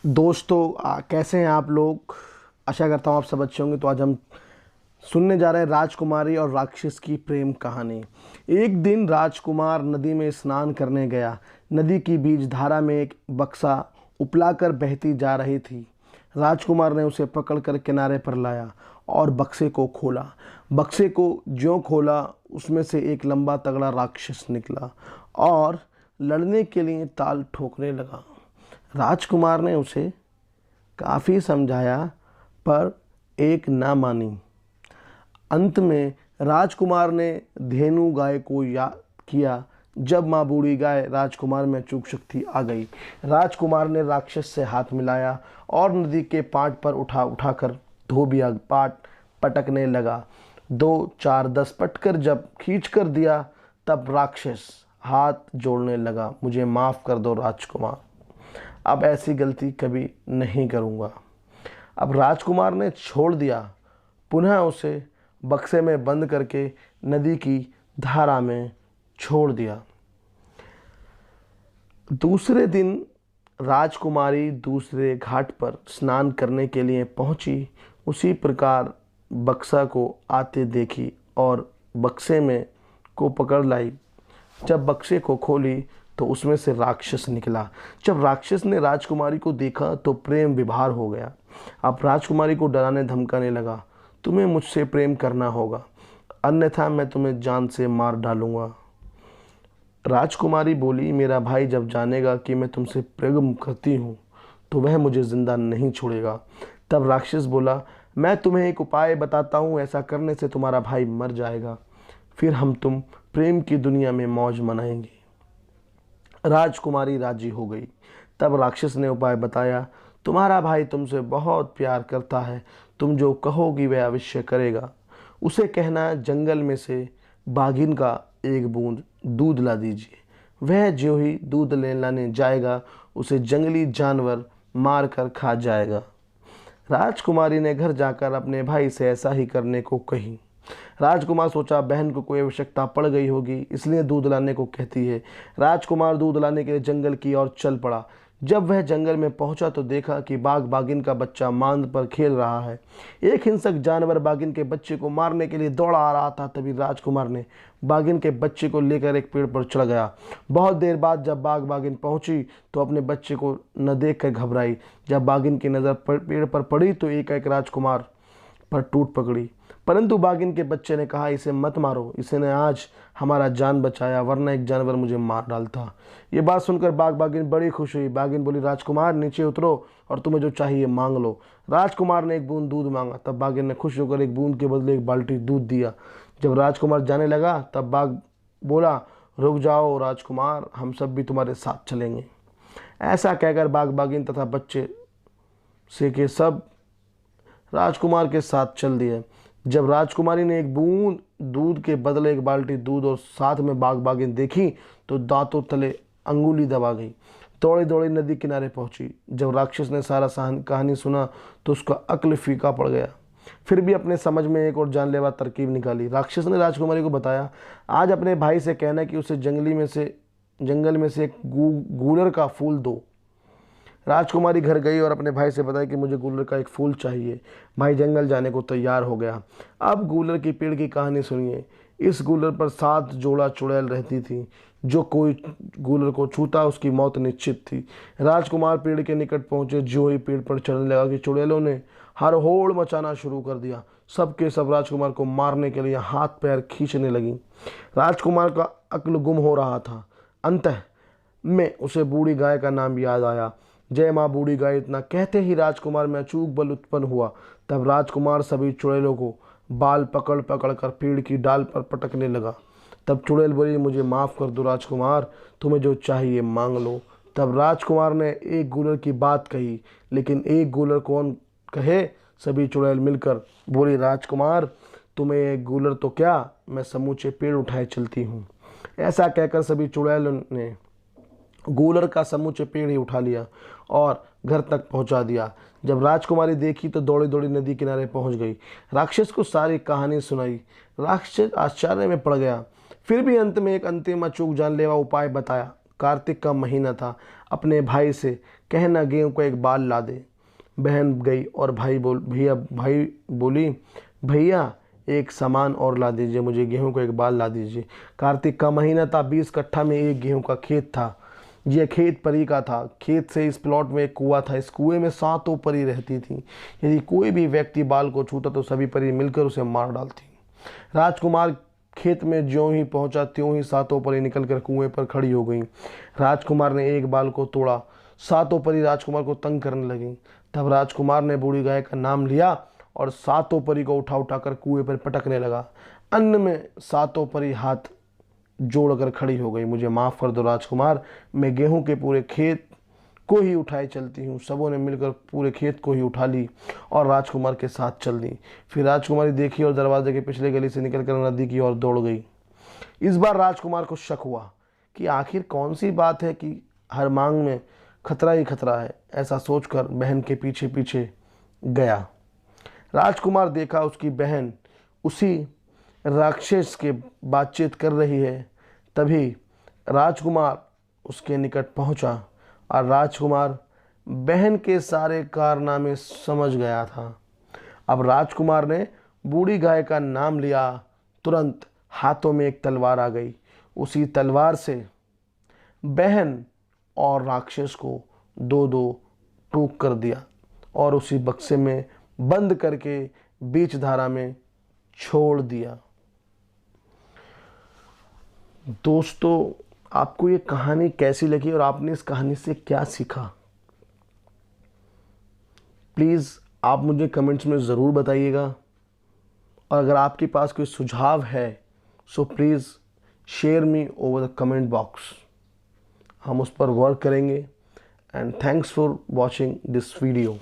दोस्तों कैसे हैं आप लोग। आशा करता हूँ आप सब अच्छे होंगे। तो आज हम सुनने जा रहे हैं राजकुमारी और राक्षस की प्रेम कहानी। एक दिन राजकुमार नदी में स्नान करने गया। नदी की बीच धारा में एक बक्सा उपलाकर बहती जा रही थी। राजकुमार ने उसे पकड़कर किनारे पर लाया और बक्से को खोला। बक्से को ज्यों खोला उसमें से एक लंबा तगड़ा राक्षस निकला और लड़ने के लिए ताल ठोकने लगा। राजकुमार ने उसे काफ़ी समझाया पर एक ना मानी। अंत में राजकुमार ने धेनु गाय को याद किया। जब माँ बूढ़ी गाय राजकुमार में अचूक शक्ति आ गई। राजकुमार ने राक्षस से हाथ मिलाया और नदी के पाट पर उठा उठाकर धोबिया पाट पटकने लगा। 2 4 10 पटकर जब खींच कर दिया तब राक्षस हाथ जोड़ने लगा। मुझे माफ़ कर दो राजकुमार, अब ऐसी गलती कभी नहीं करूँगा। अब राजकुमार ने छोड़ दिया। पुनः उसे बक्से में बंद करके नदी की धारा में छोड़ दिया। दूसरे दिन राजकुमारी दूसरे घाट पर स्नान करने के लिए पहुंची। उसी प्रकार बक्सा को आते देखी और बक्से में को पकड़ लाई। जब बक्से को खोली तो उसमें से राक्षस निकला। जब राक्षस ने राजकुमारी को देखा तो प्रेम विभार हो गया। अब राजकुमारी को डराने धमकाने लगा, तुम्हें मुझसे प्रेम करना होगा, अन्यथा मैं तुम्हें जान से मार डालूंगा। राजकुमारी बोली, मेरा भाई जब जानेगा कि मैं तुमसे प्रेम करती हूँ तो वह मुझे जिंदा नहीं छोड़ेगा। तब राक्षस बोला, मैं तुम्हें एक उपाय बताता हूँ, ऐसा करने से तुम्हारा भाई मर जाएगा, फिर हम तुम प्रेम की दुनिया में मौज मनाएंगे। राजकुमारी राजी हो गई। तब राक्षस ने उपाय बताया, तुम्हारा भाई तुमसे बहुत प्यार करता है, तुम जो कहोगी वह अवश्य करेगा। उसे कहना जंगल में से बाघिन का एक बूंद दूध ला दीजिए। वह जो ही दूध ले लाने जाएगा उसे जंगली जानवर मार कर खा जाएगा। राजकुमारी ने घर जाकर अपने भाई से ऐसा ही करने को कही। राजकुमार सोचा बहन को कोई आवश्यकता पड़ गई होगी इसलिए दूध लाने को कहती है। राजकुमार दूध लाने के लिए जंगल की ओर चल पड़ा। जब वह जंगल में पहुंचा तो देखा कि बाघ बाघिन का बच्चा मांद पर खेल रहा है। एक हिंसक जानवर बाघिन के बच्चे को मारने के लिए दौड़ा आ रहा था। तभी राजकुमार ने बाघिन के बच्चे को लेकर एक पेड़ पर चढ़ गया। बहुत देर बाद जब बाघ बाघिन पहुंची तो अपने बच्चे को न देख कर घबराई। जब बाघिन की नज़र पेड़ पर पड़ी तो एक राजकुमार पर टूट पकड़ी। परंतु बाघिन के बच्चे ने कहा, इसे मत मारो, इसने आज हमारा जान बचाया, वरना एक जानवर मुझे मार डालता। ये बात सुनकर बाघ बाघिन बड़ी खुश हुई। बाघिन बोली, राजकुमार नीचे उतरो और तुम्हें जो चाहिए मांग लो। राजकुमार ने एक बूंद दूध मांगा। तब बाघिन ने खुश होकर एक बूंद के बदले एक बाल्टी दूध दिया। जब राजकुमार जाने लगा तब बाघ बोला, रुक जाओ राजकुमार, हम सब भी तुम्हारे साथ चलेंगे। ऐसा कहकर बाघ बाघिन तथा बच्चे से के सब राजकुमार के साथ चल दिए। जब राजकुमारी ने एक बूंद दूध के बदले एक बाल्टी दूध और साथ में बाघ बाघिन देखी तो दांतों तले अंगुली दबा गई। दौड़ी दौड़ी नदी किनारे पहुंची। जब राक्षस ने सारा कहानी सुना तो उसका अक्ल फीका पड़ गया। फिर भी अपने समझ में एक और जानलेवा तरकीब निकाली। राक्षस ने राजकुमारी को बताया, आज अपने भाई से कहना कि उसे जंगल में से एक गूलर का फूल दो। राजकुमारी घर गई और अपने भाई से बताया कि मुझे गूलर का एक फूल चाहिए। भाई जंगल जाने को तैयार हो गया। अब गूलर की पेड़ की कहानी सुनिए। इस गूलर पर 7 जोड़ा चुड़ैल रहती थी। जो कोई गूलर को छूता उसकी मौत निश्चित थी। राजकुमार पेड़ के निकट पहुंचे। जो ही पेड़ पर चढ़ने लगा कि चुड़ैलों ने हर होड़ मचाना शुरू कर दिया। सबके सब राजकुमार को मारने के लिए हाथ पैर खींचने लगी। राजकुमार का अक्ल गुम हो रहा था। अंतः में उसे बूढ़ी गाय का नाम याद आया। जय माँ बूढ़ी गाय इतना कहते ही राजकुमार में अचूक बल उत्पन्न हुआ। तब राजकुमार सभी चुड़ैलों को बाल पकड़ पकड़ कर पेड़ की डाल पर पटकने लगा। तब चुड़ैल बोली, मुझे माफ़ कर दो राजकुमार, तुम्हें जो चाहिए मांग लो। तब राजकुमार ने एक गूलर की बात कही, लेकिन एक गूलर कौन कहे। सभी चुड़ैल मिलकर बोली, राजकुमार तुम्हें एक गूलर तो क्या, मैं समूचे पेड़ उठाए चलती हूँ। ऐसा कहकर सभी चुड़ैलों ने गूलर का समूचे पेड़ ही उठा लिया और घर तक पहुंचा दिया। जब राजकुमारी देखी तो दौड़ी दौड़ी नदी किनारे पहुंच गई। राक्षस को सारी कहानी सुनाई। राक्षस आश्चर्य में पड़ गया। फिर भी अंत में एक अंतिम अचूक जानलेवा उपाय बताया। कार्तिक का महीना था। अपने भाई से कहना गेहूं का एक बाल ला दे। बहन गई और भाई बोली, भैया एक सामान और ला दीजिए, मुझे गेहूं का एक बाल ला दीजिए। कार्तिक का महीना था, 20 कट्ठा में एक गेहूं का खेत था। यह खेत परी का था। खेत से इस प्लॉट में एक कुआं था। इस कुएं में 7 परी रहती थी। यदि कोई भी व्यक्ति बाल को छूता तो सभी परी मिलकर उसे मार डालती। राजकुमार खेत में ज्यों ही पहुंचा त्यों ही 7 परी निकलकर कुएं पर खड़ी हो गईं। राजकुमार ने एक बाल को तोड़ा। 7 परी राजकुमार को तंग करने लगी। तब राजकुमार ने बूढ़ी गाय का नाम लिया और 7 परी को उठा उठाकर कुएं पर पटकने लगा। अन्न में 7 परी हाथ जोड़कर खड़ी हो गई। मुझे माफ़ कर दो राजकुमार, मैं गेहूं के पूरे खेत को ही उठाए चलती हूँ। सबों ने मिलकर पूरे खेत को ही उठा ली और राजकुमार के साथ चल दी। फिर राजकुमारी देखी और दरवाजे के पिछले गली से निकलकर नदी की ओर दौड़ गई। इस बार राजकुमार को शक हुआ कि आखिर कौन सी बात है कि हर मांग में खतरा ही खतरा है। ऐसा सोचकर बहन के पीछे पीछे गया। राजकुमार देखा उसकी बहन उसी राक्षस के बातचीत कर रही है। तभी राजकुमार उसके निकट पहुंचा और राजकुमार बहन के सारे कारनामे समझ गया था। अब राजकुमार ने बूढ़ी गाय का नाम लिया। तुरंत हाथों में एक तलवार आ गई। उसी तलवार से बहन और राक्षस को 2-2 टूक कर दिया और उसी बक्से में बंद करके बीच धारा में छोड़ दिया। दोस्तों, आपको ये कहानी कैसी लगी और आपने इस कहानी से क्या सीखा? प्लीज़ आप मुझे कमेंट्स में ज़रूर बताइएगा। और अगर आपके पास कोई सुझाव है so please share me over the comment box. हम उस पर वर्क करेंगे। And thanks for watching this video.